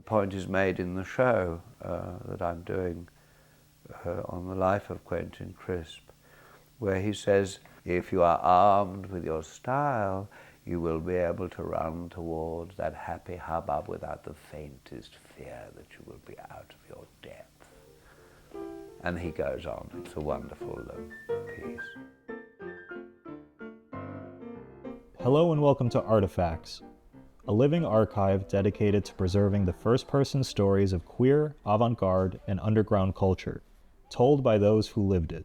point is made in the show that I'm doing on the life of Quentin Crisp, where he says, if you are armed with your style, you will be able to run towards that happy hubbub without the faintest fear that you will be out of your depth. And he goes on. It's a wonderful piece. Hello and welcome to Artifacts, a living archive dedicated to preserving the first-person stories of queer, avant-garde, and underground culture, told by those who lived it.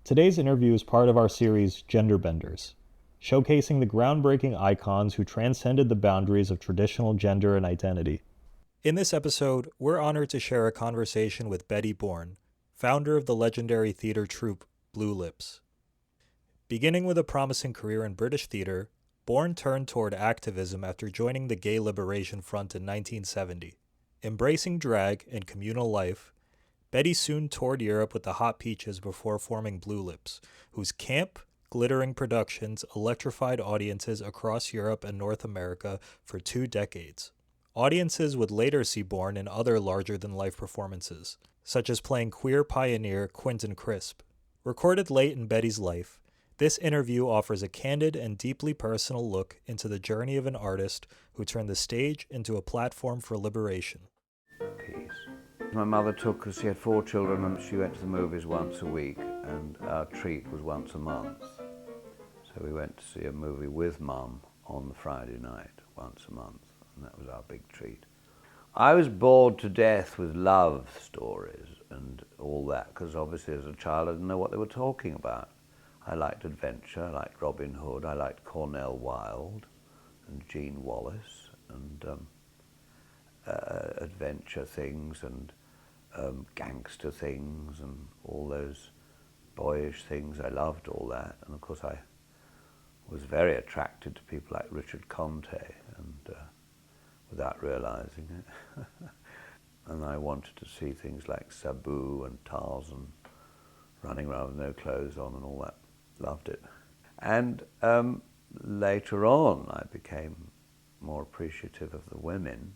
Today's interview is part of our series Gender Benders, showcasing the groundbreaking icons who transcended the boundaries of traditional gender and identity. In this episode, we're honored to share a conversation with Bette Bourne, founder of the legendary theater troupe Bloolips. Beginning with a promising career in British theater, Bourne turned toward activism after joining the Gay Liberation Front in 1970. Embracing drag and communal life, Bette soon toured Europe with the Hot Peaches before forming Bloolips, whose camp, glittering productions electrified audiences across Europe and North America for 2 decades. Audiences would later see Bourne in other larger-than-life performances, such as playing queer pioneer Quentin Crisp. Recorded late in Bette's life, this interview offers a candid and deeply personal look into the journey of an artist who turned the stage into a platform for liberation. My mother took us, she had 4 children, and she went to the movies once a week, and our treat was once a month. So we went to see a movie with Mum on the Friday night, once a month, and that was our big treat. I was bored to death with love stories and all that, because obviously as a child I didn't know what they were talking about. I liked adventure, I liked Robin Hood, I liked Cornel Wilde and Jean Wallace, and adventure things and gangster things and all those boyish things. I loved all that, and of course I was very attracted to people like Richard Conte, and without realizing it. And I wanted to see things like Sabu and Tarzan running around with no clothes on and all that. Loved it. And later on I became more appreciative of the women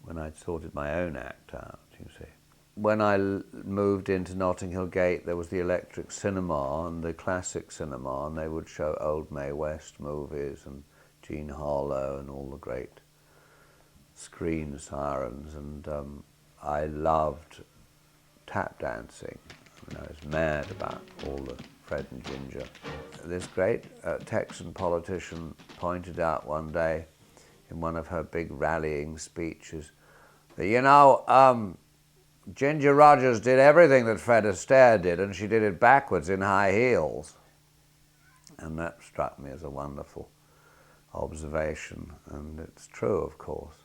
when I'd sorted my own act out, you see. When I moved into Notting Hill Gate, there was the Electric Cinema and the Classic Cinema, and they would show old Mae West movies and Jean Harlow and all the great screen sirens, and I loved tap dancing. I was mad about all the Fred and Ginger. This great Texan politician pointed out one day in one of her big rallying speeches that, you know, Ginger Rogers did everything that Fred Astaire did, and she did it backwards in high heels. And that struck me as a wonderful observation, and it's true, of course.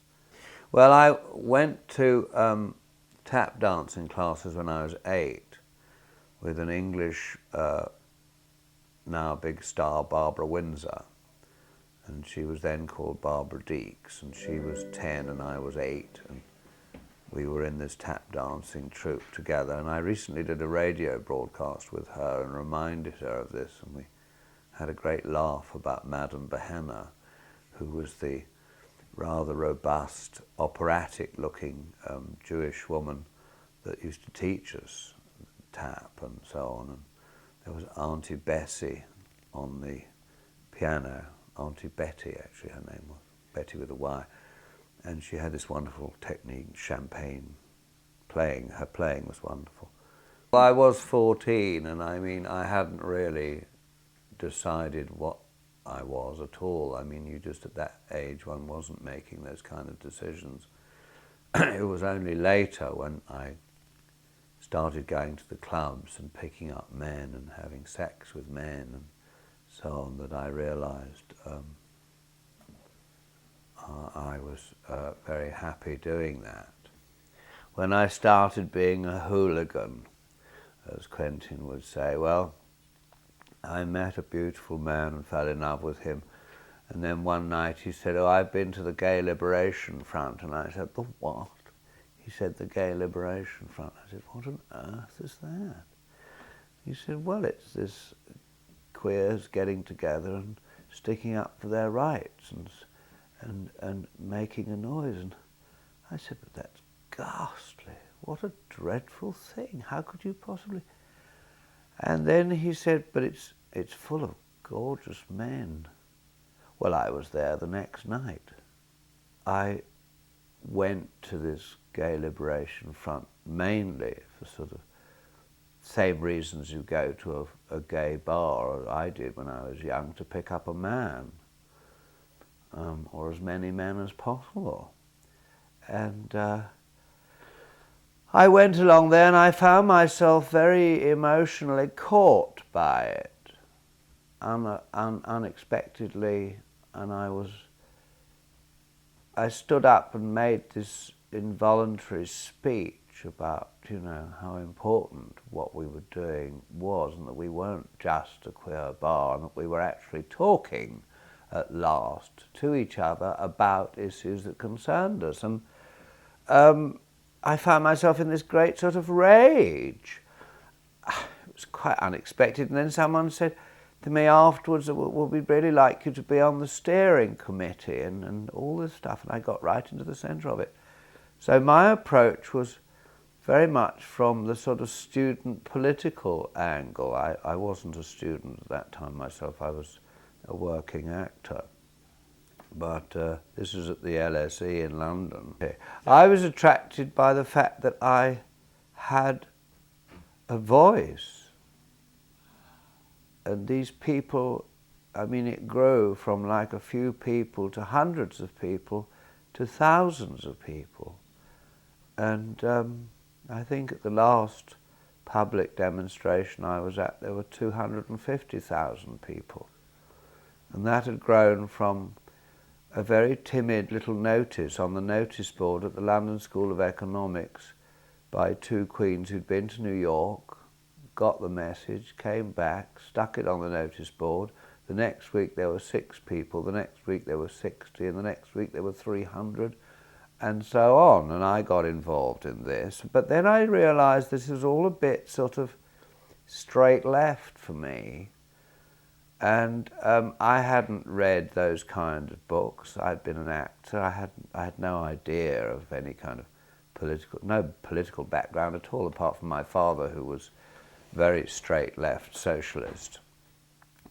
Well, I went to tap dancing classes when I was 8 with an English, now big star, Barbara Windsor. And she was then called Barbara Deeks, and she was 10 and I was 8. And we were in this tap dancing troupe together. And I recently did a radio broadcast with her and reminded her of this. And we had a great laugh about Madame Behenna, who was the rather robust, operatic-looking Jewish woman that used to teach us tap and so on. And there was Auntie Bessie on the piano. Auntie Betty, actually, her name was. Betty with a Y. And she had this wonderful technique, champagne playing. Her playing was wonderful. Well, I was 14, and I mean, I hadn't really decided what I was at all. I mean, you just, at that age, one wasn't making those kind of decisions. It was only later when I started going to the clubs and picking up men and having sex with men and so on that I realized I was very happy doing that. When I started being a hooligan, as Quentin would say, well, I met a beautiful man and fell in love with him. And then one night he said, oh, I've been to the Gay Liberation Front. And I said, the what? He said, the Gay Liberation Front. I said, what on earth is that? He said, well, it's this queers getting together and sticking up for their rights and making a noise. And I said, but that's ghastly. What a dreadful thing. How could you possibly? And then he said, but it's full of gorgeous men. Well, I was there the next night. I went to this Gay Liberation Front mainly for sort of same reasons you go to a gay bar, or I did when I was young, to pick up a man, or as many men as possible. And I went along there and I found myself very emotionally caught by it, unexpectedly, and I stood up and made this involuntary speech about, you know, how important what we were doing was, and that we weren't just a queer bar, and that we were actually talking at last to each other about issues that concerned us. And I found myself in this great sort of rage. It was quite unexpected, and then someone said to me afterwards, well, we'd really like you to be on the steering committee and all this stuff, and I got right into the centre of it. So my approach was very much from the sort of student political angle. I wasn't a student at that time myself, I was a working actor. But this was at the LSE in London. I was attracted by the fact that I had a voice. And these people, I mean, it grew from like a few people to hundreds of people to thousands of people. And I think at the last public demonstration I was at, there were 250,000 people. And that had grown from a very timid little notice on the notice board at the London School of Economics by two queens who'd been to New York, got the message, came back, stuck it on the notice board. The next week there were 6 people, the next week there were 60, and the next week there were 300, and so on. And I got involved in this. But then I realised this was all a bit sort of straight left for me. And I hadn't read those kind of books. I'd been an actor. I had no idea of any kind of no political background at all, apart from my father, who was very straight left socialist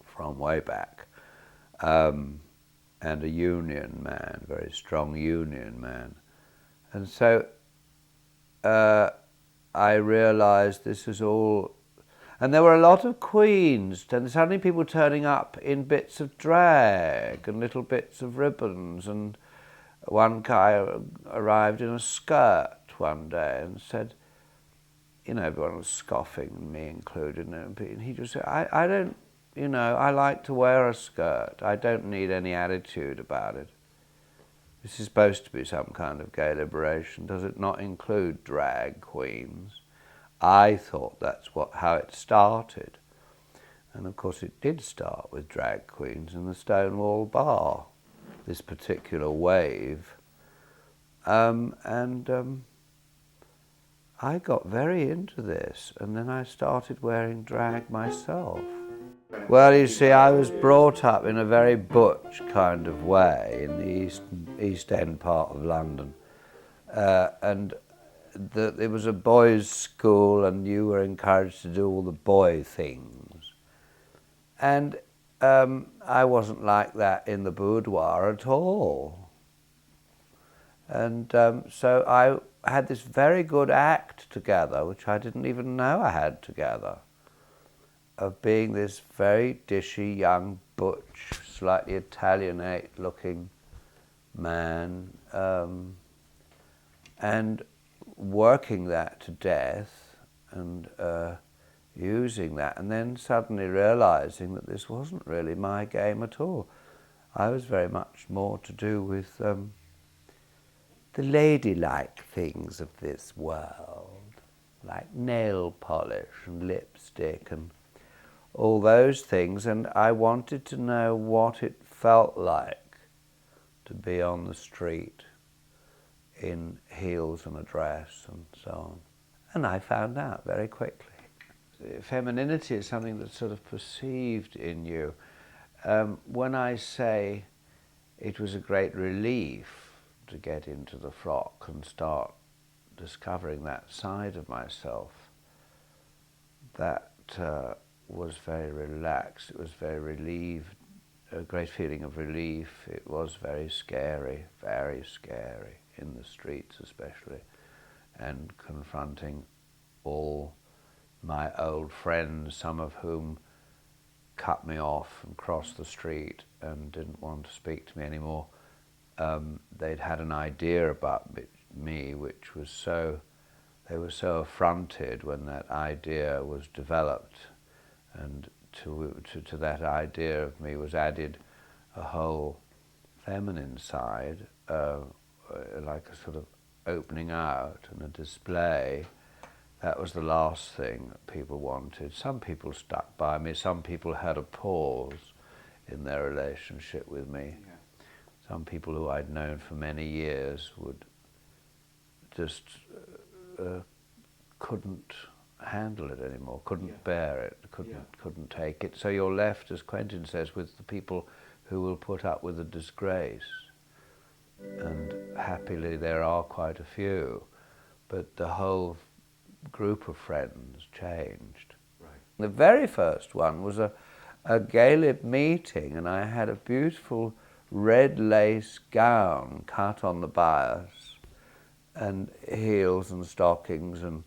from way back, and a union man, very strong union man. And so I realized this is all, and there were a lot of queens, and suddenly people turning up in bits of drag and little bits of ribbons, and one guy arrived in a skirt one day and said, you know, everyone was scoffing, me included, and he just said, I don't, you know, I like to wear a skirt. I don't need any attitude about it. This is supposed to be some kind of gay liberation. Does it not include drag queens? I thought that's how it started. And of course it did start with drag queens in the Stonewall Bar, this particular wave. I got very into this, and then I started wearing drag myself. Well, you see, I was brought up in a very butch kind of way in the East End part of London. And it was a boys' school, and you were encouraged to do all the boy things. And I wasn't like that in the boudoir at all. And so I had this very good act together, which I didn't even know I had together, of being this very dishy, young, butch, slightly Italianate-looking man, and working that to death and using that, and then suddenly realizing that this wasn't really my game at all. I was very much more to do with the ladylike things of this world, like nail polish and lipstick and all those things, and I wanted to know what it felt like to be on the street in heels and a dress and so on. And I found out very quickly. Femininity is something that's sort of perceived in you. When I say it was a great relief to get into the frock and start discovering that side of myself that was very relaxed. It was very relieved, a great feeling of relief. It was very scary in the streets especially, and confronting all my old friends, some of whom cut me off and crossed the street and didn't want to speak to me anymore. They'd had an idea about me which was so, they were so affronted when that idea was developed, and to that idea of me was added a whole feminine side, like a sort of opening out and a display. That was the last thing that people wanted. Some people stuck by me, some people had a pause in their relationship with me. Yeah. Some people who I'd known for many years would just couldn't handle it anymore, couldn't bear it, couldn't take it. So you're left, as Quentin says, with the people who will put up with the disgrace. And happily there are quite a few, but the whole group of friends changed. Right. The very first one was a Gaelic meeting, and I had a beautiful red lace gown cut on the bias, and heels and stockings and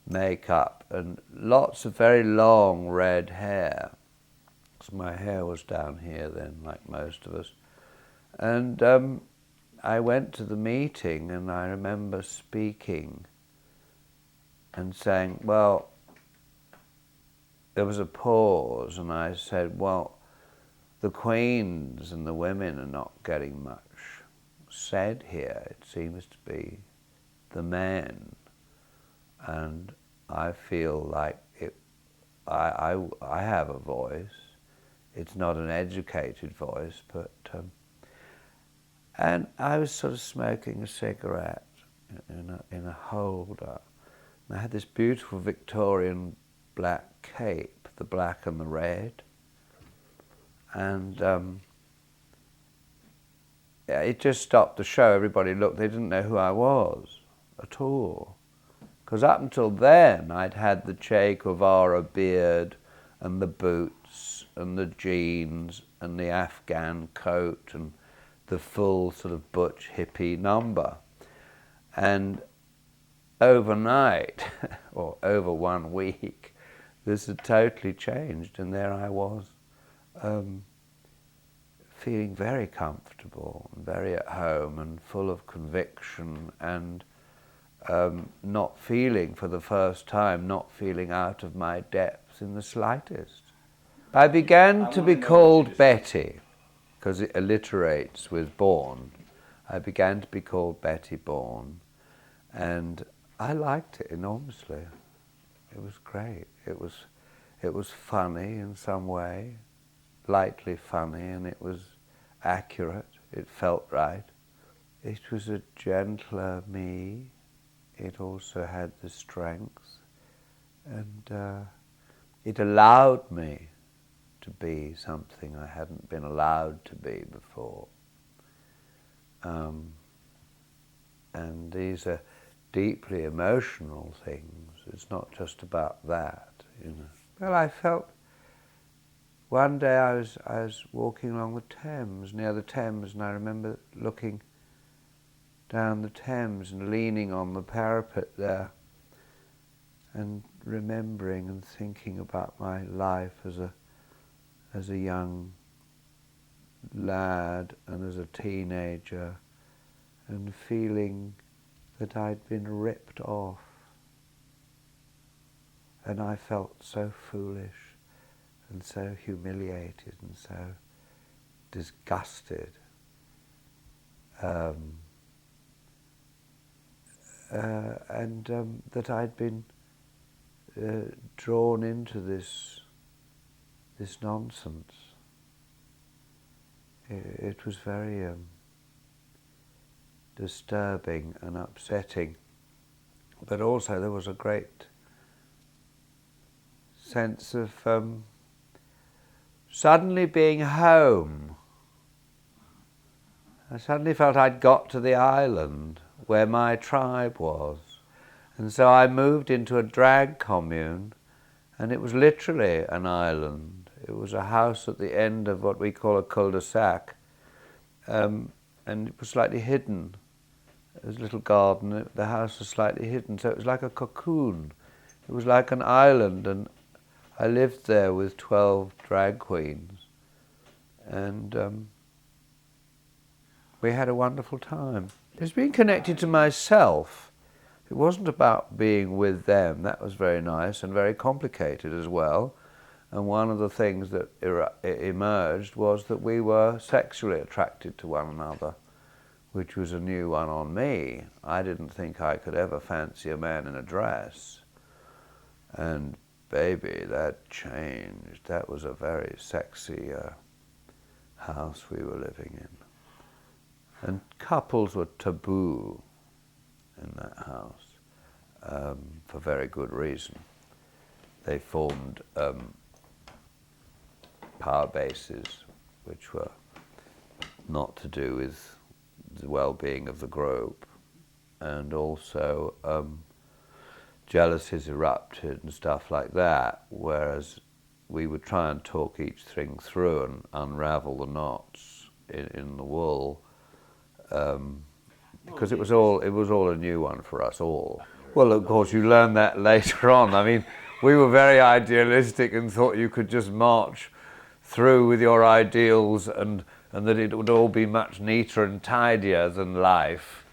makeup, and lots of very long red hair. So my hair was down here then, like most of us. And I went to the meeting, and I remember speaking and saying, well, there was a pause, and I said, well, the queens and the women are not getting much said here. It seems to be the men. And I feel like I have a voice. It's not an educated voice, but and I was sort of smoking a cigarette in a holder. And I had this beautiful Victorian black cape, the black and the red, and yeah, it just stopped the show. Everybody looked. They didn't know who I was at all. Because up until then, I'd had the Che Guevara beard and the boots and the jeans and the Afghan coat and the full sort of butch hippie number. And overnight, or over 1 week, this had totally changed, and there I was, feeling very comfortable and very at home and full of conviction, and not feeling, for the first time, not feeling out of my depth in the slightest. I began to be called Betty, because it alliterates with Bourne. I began to be called Bette Bourne, and I liked it enormously. It was great. It was funny in some way, lightly funny, and it was accurate. It felt right. It was a gentler me. It also had the strength, and it allowed me to be something I hadn't been allowed to be before. And these are deeply emotional things. It's not just about that, you know. Well, I felt one day I was walking along the Thames, near the Thames, and I remember looking down the Thames and leaning on the parapet there and remembering and thinking about my life as a young lad and as a teenager, and feeling that I'd been ripped off. And I felt so foolish and so humiliated and so disgusted. And that I'd been drawn into this nonsense. It was very disturbing and upsetting, but also there was a great sense of suddenly being home I suddenly felt I'd got to the island where my tribe was. And so I moved into a drag commune, and it was literally an island. It was a house at the end of what we call a cul-de-sac, and it was slightly hidden. There was a little garden, the house was slightly hidden, so it was like a cocoon. It was like an island, and I lived there with 12 drag queens, and we had a wonderful time. It's been connected to myself. It wasn't about being with them. That was very nice and very complicated as well. And one of the things that emerged was that we were sexually attracted to one another, which was a new one on me. I didn't think I could ever fancy a man in a dress. And baby, that changed. That was a very sexy house we were living in. And couples were taboo in that house, for very good reason. They formed power bases which were not to do with the well-being of the group, and also jealousies erupted and stuff like that, whereas we would try and talk each thing through and unravel the knots in the wool, because it was all a new one for us all. Well, of course, you learn that later on. I mean, we were very idealistic and thought you could just march through with your ideals and that it would all be much neater and tidier than life.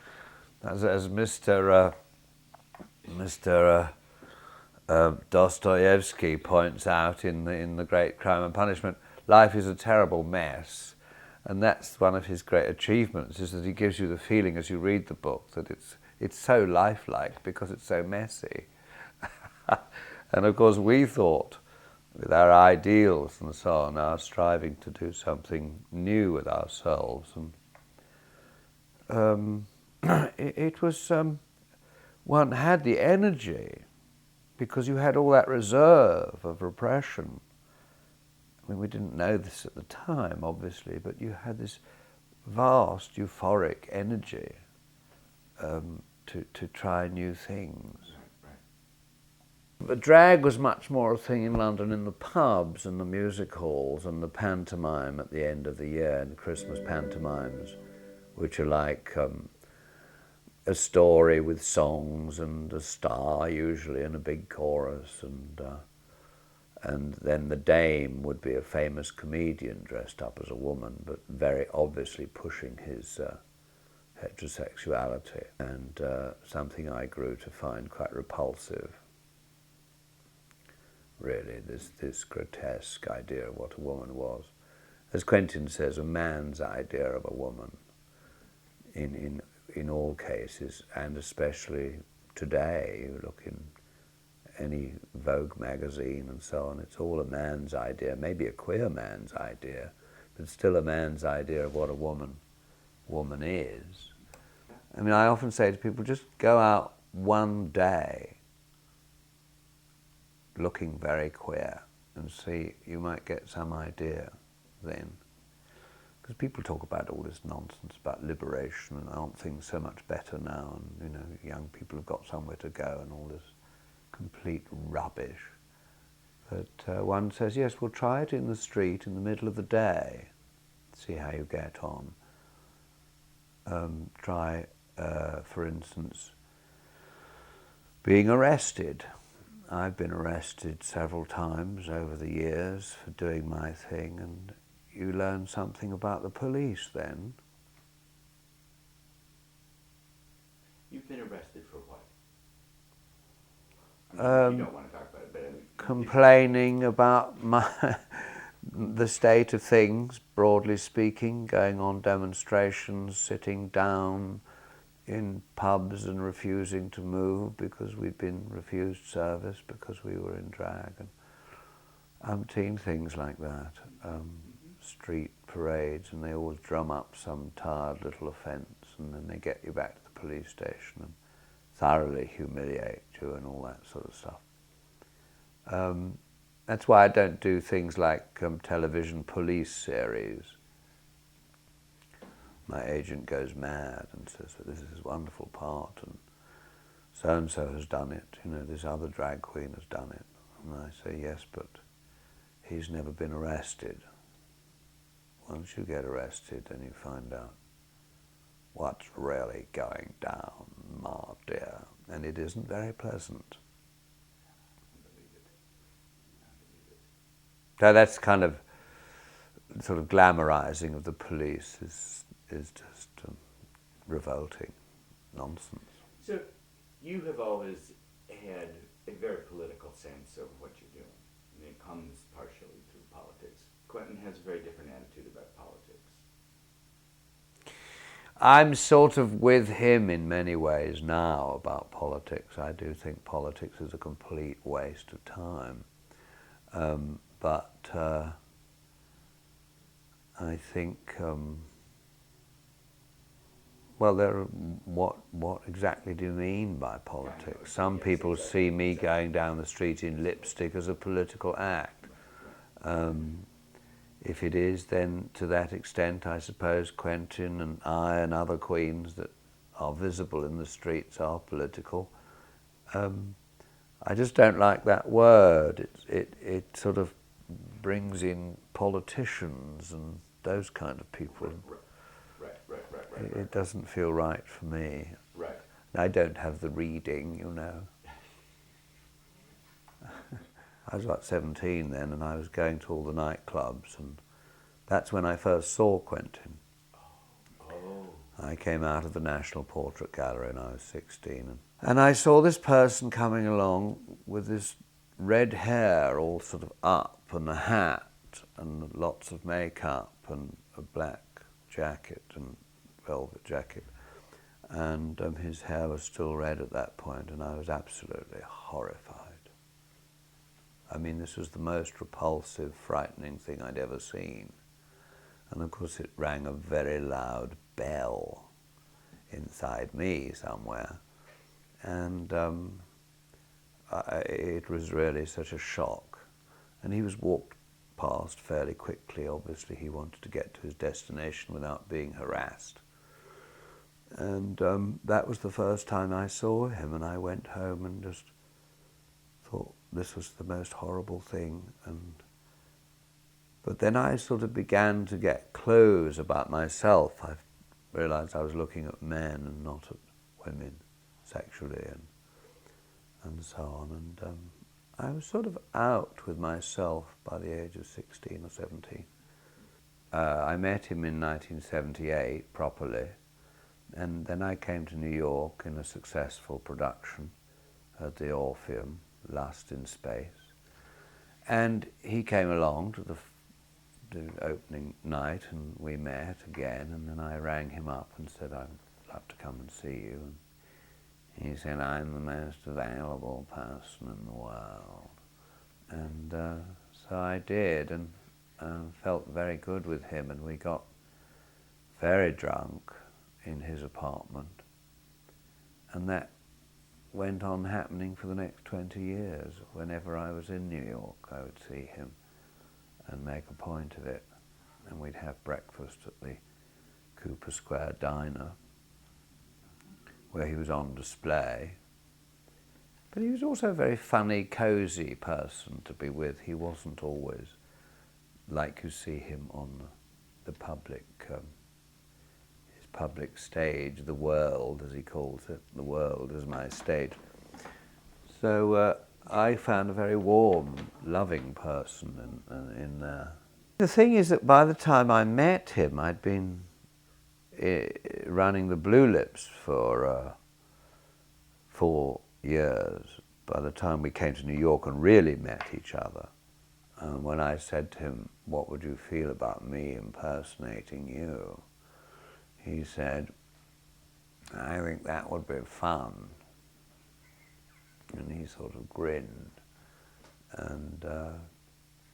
As Mr. Dostoevsky points out in the Great Crime and Punishment, life is a terrible mess. And that's one of his great achievements, is that he gives you the feeling as you read the book that it's so lifelike because it's so messy. And of course we thought, with our ideals and so on, our striving to do something new with ourselves, and it was, one had the energy because you had all that reserve of repression. I mean, we didn't know this at the time, obviously, but you had this vast euphoric energy to try new things. But drag was much more a thing in London in the pubs and the music halls and the pantomime at the end of the year, and Christmas pantomimes, which are like a story with songs and a star usually and a big chorus, and then the dame would be a famous comedian dressed up as a woman, but very obviously pushing his heterosexuality, and something I grew to find quite repulsive. Really, this grotesque idea of what a woman was. As Quentin says, a man's idea of a woman in all cases, and especially today, you look in any Vogue magazine and so on, it's all a man's idea, maybe a queer man's idea, but still a man's idea of what a woman is. I mean, I often say to people, just go out one day looking very queer and see, you might get some idea then. Because people talk about all this nonsense about liberation and aren't things so much better now, and you know, young people have got somewhere to go and all this complete rubbish. But one says, yes, we'll try it in the street in the middle of the day, see how you get on. Try, for instance, being arrested. I've been arrested several times over the years for doing my thing, and you learn something about the police then. You've been arrested for what? I mean, you don't want to talk about it, but complaining about the state of things, broadly speaking, going on demonstrations, sitting down in pubs and refusing to move because we'd been refused service because we were in drag, and umpteen things like that. Street parades, and they always drum up some tired little offence, and then they get you back to the police station and thoroughly humiliate you and all that sort of stuff. That's why I don't do things like television police series. my agent goes mad and says, this is his wonderful part, and so-and-so has done it, this other drag queen has done it. And I say, yes, but he's never been arrested. Once you get arrested, then you find out what's really going down, my dear, and it isn't very pleasant. So that's kind of sort of glamorizing of the police is just revolting nonsense. So you have always had a very political sense of what you're doing, and it comes partially through politics. Quentin has a very different attitude about politics. I'm sort of with him in many ways now about politics. I do think politics is a complete waste of time. But I think, well, what exactly do you mean by politics? Some people see me going down the street in lipstick as a political act. If it is, then to that extent, I suppose Quentin and I and other queens that are visible in the streets are political. I just don't like that word. It sort of brings in politicians and those kind of people. Right. It doesn't feel right for me. Right. I don't have the reading, I was about 17 then, and I was going to all the nightclubs, and that's when I first saw Quentin. Oh. I came out of the National Portrait Gallery and I was 16, and I saw this person coming along with this red hair all sort of up, and a hat, and lots of makeup, and a black jacket, and velvet jacket, and his hair was still red at that point, and I was absolutely horrified. I mean, this was the most repulsive, frightening thing I'd ever seen. And of course it rang a very loud bell inside me somewhere. And it was really such a shock. And he was walked past fairly quickly. Obviously he wanted to get to his destination without being harassed. And that was the first time I saw him, and I went home and just thought this was the most horrible thing. But then I sort of began to get clues about myself. I realized I was looking at men and not at women sexually and so on. And I was sort of out with myself by the age of 16 or 17. I met him in 1978 properly, and then I came to New York in a successful production at the Orpheum, Lust in Space. And he came along to the opening night, and we met again, and then I rang him up and said, I'd love to come and see you. And he said, I'm the most available person in the world. And so I did, and felt very good with him, and we got very drunk in his apartment. And that went on happening for the next 20 years. Whenever I was in New York, I would see him and make a point of it. And we'd have breakfast at the Cooper Square Diner, where he was on display. But he was also a very funny, cozy person to be with. He wasn't always like you see him on the public, his public stage, the world, as he calls it. The world is my stage. So I found a very warm, loving person in there. The thing is that by the time I met him, I'd been running the Bloolips for 4 years. By the time we came to New York and really met each other, when I said to him, what would you feel about me impersonating you? He said, I think that would be fun. And he sort of grinned and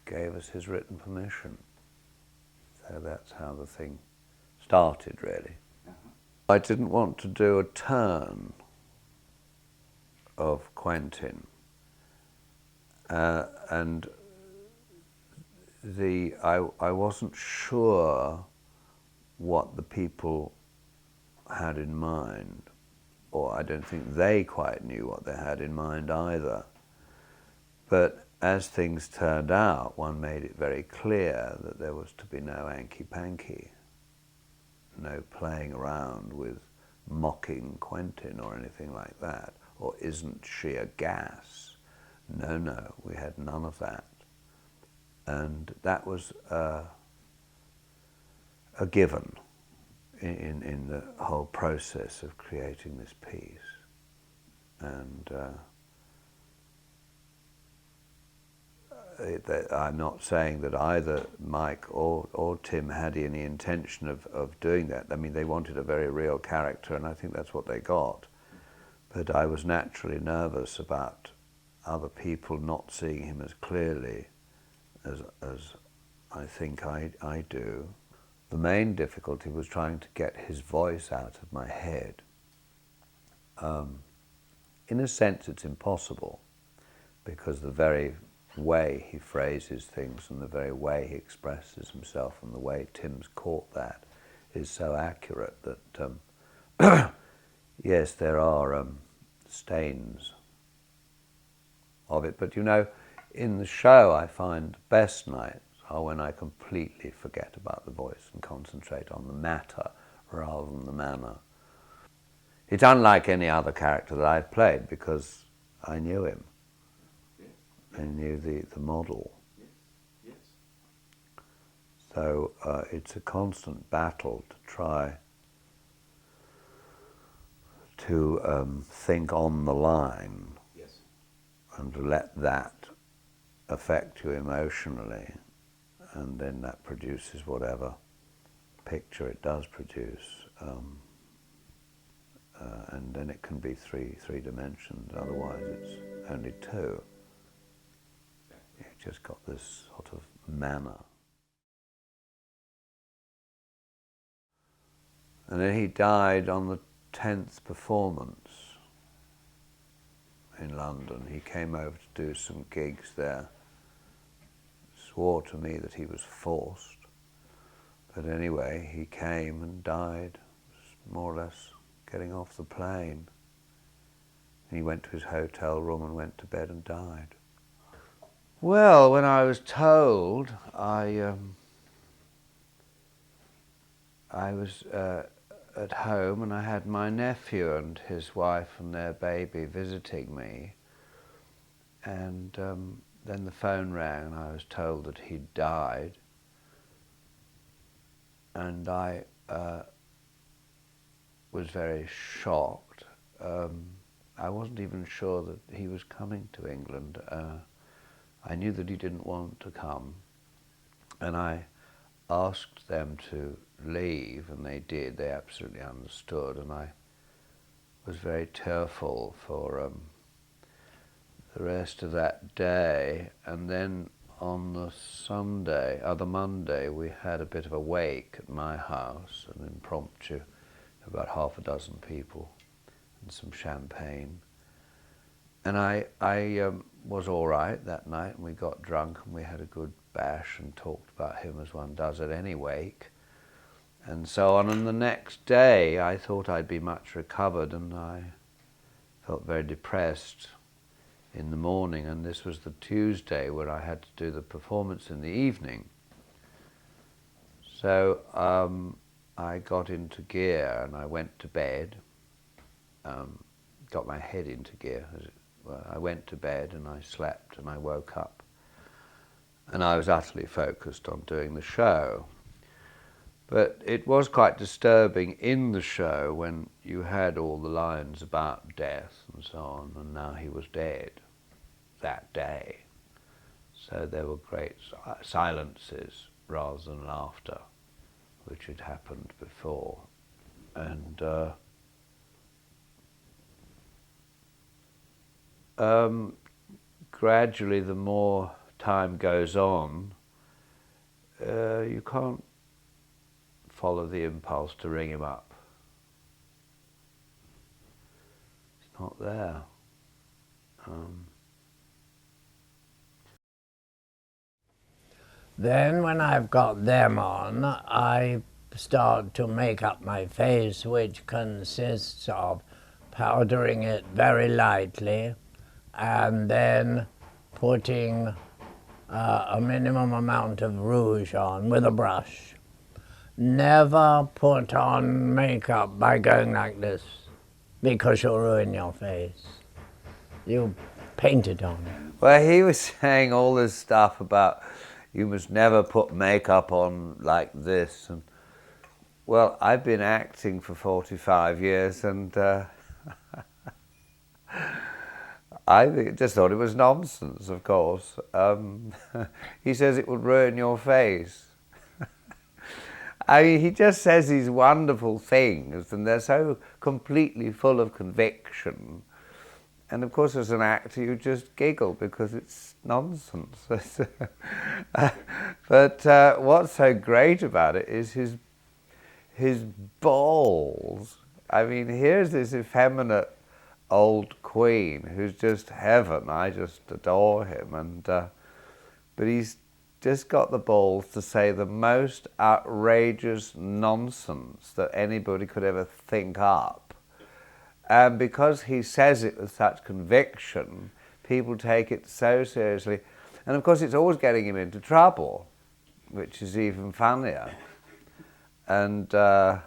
gave us his written permission. So that's how the thing started, really. I didn't want to do a turn of Quentin, and I wasn't sure what the people had in mind, or I don't think they quite knew what they had in mind either. But as things turned out, one made it very clear that there was to be no hanky-panky, no playing around with mocking Quentin or anything like that, or isn't she a gas? No, we had none of that. And that was a given in the whole process of creating this piece. And I'm not saying that either Mike or Tim had any intention of doing that. I mean, they wanted a very real character, and I think that's what they got. But I was naturally nervous about other people not seeing him as clearly as I think I do. The main difficulty was trying to get his voice out of my head. In a sense, it's impossible, because the very way he phrases things and the very way he expresses himself and the way Tim's caught that is so accurate that, yes, there are stains of it. But, you know, in the show, I find the best nights are when I completely forget about the voice and concentrate on the matter rather than the manner. It's unlike any other character that I've played, because I knew him. Yes. I knew the model. Yes. So it's a constant battle to try to think on the line. Yes. And to let that affect you emotionally, and then that produces whatever picture it does produce. And then it can be three dimensions, otherwise it's only two. You've just got this sort of manner. And then he died on the 10th performance in London. He came over to do some gigs there, swore to me that he was forced, but anyway, he came and died, more or less getting off the plane. And he went to his hotel room and went to bed and died. Well, when I was told, I was at home, and I had my nephew and his wife and their baby visiting me, and then the phone rang and I was told that he'd died, and I was very shocked. I wasn't even sure that he was coming to England. I knew that he didn't want to come, and I asked them to leave, and they did. They absolutely understood, and I was very tearful for the rest of that day. And then on the the Monday, we had a bit of a wake at my house, an impromptu, about half a dozen people, and some champagne. And I was all right that night, and we got drunk, and we had a good bash and talked about him as one does at any wake, and so on. And the next day, I thought I'd be much recovered, and I felt very depressed in the morning, and this was the Tuesday where I had to do the performance in the evening. So I got into gear and I went to bed, got my head into gear. Well, I went to bed and I slept, and I woke up and I was utterly focused on doing the show. But it was quite disturbing in the show when you had all the lines about death and so on, and now he was dead that day. So there were great silences rather than laughter, which had happened before. And gradually, the more time goes on, you can't follow the impulse to ring him up. It's not there. Then when I've got them on, I start to make up my face, which consists of powdering it very lightly and then putting a minimum amount of rouge on with a brush. Never put on makeup by going like this, because you'll ruin your face. You paint it on. Well, he was saying all this stuff about you must never put makeup on like this. And well, I've been acting for 45 years and I just thought it was nonsense, of course. He says it would ruin your face. I mean, he just says these wonderful things, and they're so completely full of conviction. And of course, as an actor, you just giggle because it's nonsense. But what's so great about it is his balls. I mean, here's this effeminate old queen who's just heaven. I just adore him, and but he's just got the balls to say the most outrageous nonsense that anybody could ever think up. And because he says it with such conviction, people take it so seriously. And of course, it's always getting him into trouble, which is even funnier. And I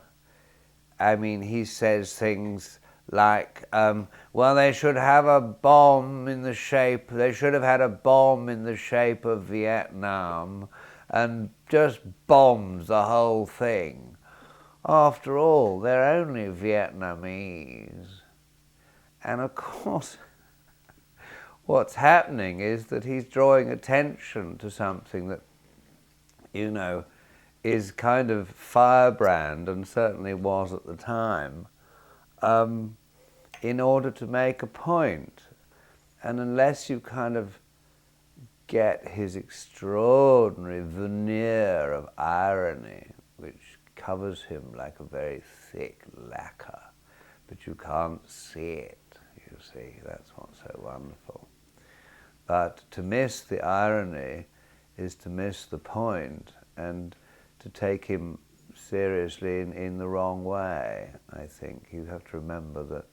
mean, he says things like, well, they should have a bomb in the shape, they should have had a bomb in the shape of Vietnam and just bombs the whole thing. After all, they're only Vietnamese. And of course, what's happening is that he's drawing attention to something that, you know, is kind of firebrand, and certainly was at the time, in order to make a point. And unless you kind of get his extraordinary veneer of irony, which covers him like a very thick lacquer, but you can't see it, you see, that's what's so wonderful. But to miss the irony is to miss the point, and to take him seriously in the wrong way, I think. You have to remember that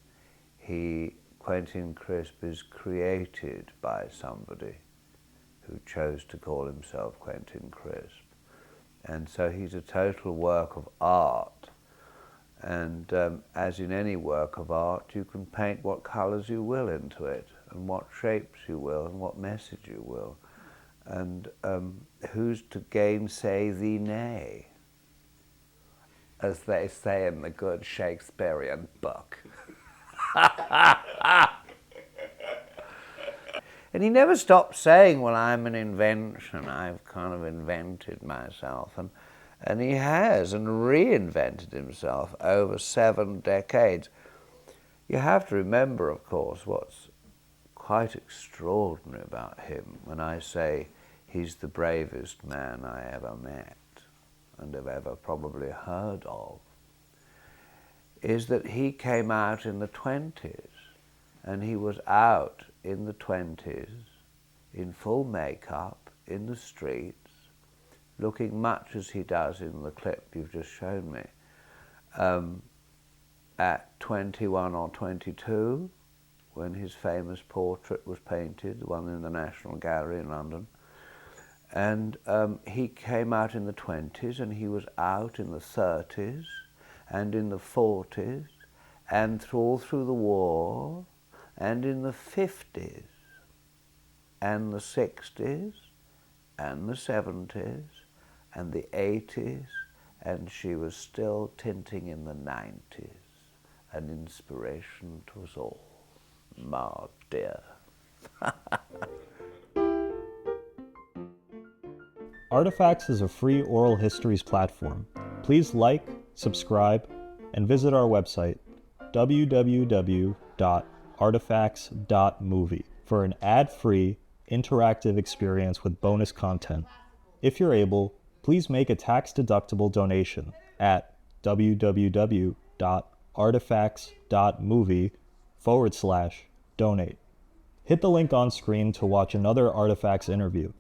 Quentin Crisp, is created by somebody who chose to call himself Quentin Crisp. And so he's a total work of art. And as in any work of art, you can paint what colours you will into it, and what shapes you will, and what message you will. And who's to gainsay thee nay, as they say in the good Shakespearean book. And he never stopped saying, well, I'm an invention, I've kind of invented myself. And he has, and reinvented himself over 7 decades. You have to remember, of course, what's quite extraordinary about him when I say he's the bravest man I ever met and have ever probably heard of, is that he came out in the 20s, and he was out in the 20s in full makeup in the streets, looking much as he does in the clip you've just shown me, at 21 or 22, when his famous portrait was painted, the one in the National Gallery in London. And he came out in the 20s, and he was out in the 30s and in the 40s and all through the war, and in the 50s and the 60s and the 70s and the 80s, and she was still tinting in the 90s, an inspiration to us all, ma dear. Artifacts is a free oral histories platform. Please like, subscribe, and visit our website, www.artifacts.movie, for an ad-free, interactive experience with bonus content. If you're able, please make a tax-deductible donation at www.artifacts.movie/donate. Hit the link on screen to watch another Artifacts interview.